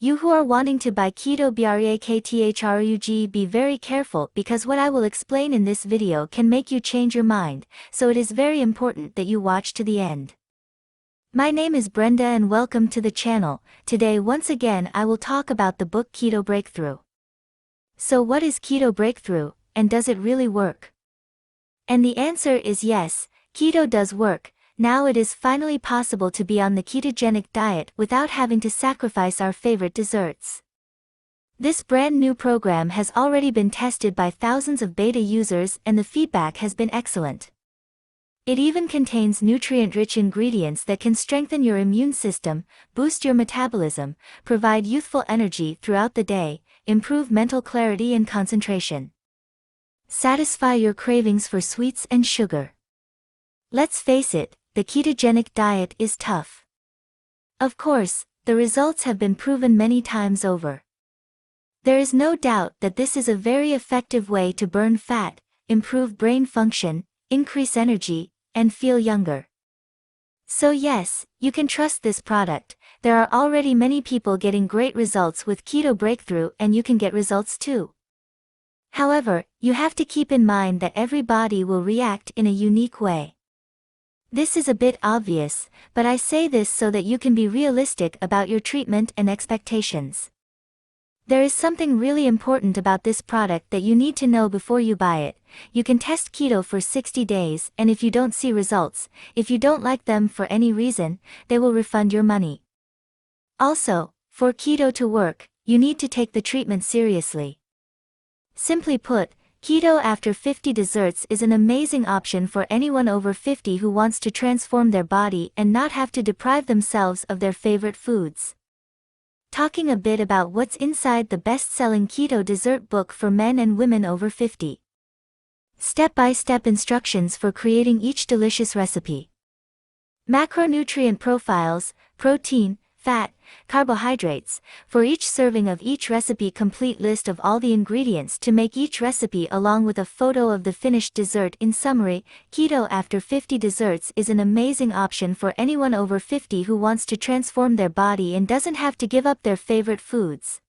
You who are wanting to buy KETO BREAKTHRUG, be very careful because what I will explain in this video can make you change your mind, so it is very important that you watch to the end. My name is Brenda and welcome to the channel. Today once again I will talk about the book KETO Breakthrough. So what is KETO Breakthrough, and does it really work? And the answer is yes, keto does work. Now it is finally possible to be on the ketogenic diet without having to sacrifice our favorite desserts. This brand new program has already been tested by thousands of beta users and the feedback has been excellent. It even contains nutrient-rich ingredients that can strengthen your immune system, boost your metabolism, provide youthful energy throughout the day, improve mental clarity and concentration, satisfy your cravings for sweets and sugar. Let's face it, the ketogenic diet is tough. Of course, the results have been proven many times over. There is no doubt that this is a very effective way to burn fat, improve brain function, increase energy, and feel younger. So yes, you can trust this product. There are already many people getting great results with KETO Breakthrough and you can get results too. However, you have to keep in mind that every body will react in a unique way. This is a bit obvious, but I say this so that you can be realistic about your treatment and expectations. There is something really important about this product that you need to know before you buy it. You can test keto for 60 days and if you don't see results, if you don't like them for any reason, they will refund your money. Also, for keto to work, you need to take the treatment seriously. Simply put, keto after 50 desserts is an amazing option for anyone over 50 who wants to transform their body and not have to deprive themselves of their favorite foods. Talking a bit about what's inside the best-selling keto dessert book for men and women over 50. Step-by-step instructions for creating each delicious recipe. Macronutrient profiles, protein, fat, carbohydrates, for each serving of each recipe, complete list of all the ingredients to make each recipe along with a photo of the finished dessert. In summary, keto after 50 desserts is an amazing option for anyone over 50 who wants to transform their body and doesn't have to give up their favorite foods.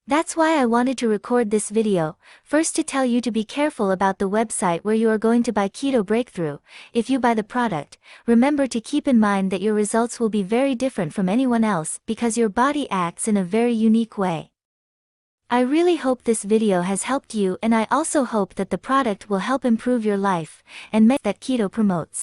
That's why I wanted to record this video, first to tell you to be careful about the website where you are going to buy KETO Breakthrough. If you buy the product, remember to keep in mind that your results will be very different from anyone else because your body acts in a very unique way. I really hope this video has helped you, and I also hope that the product will help improve your life and make that keto promotes.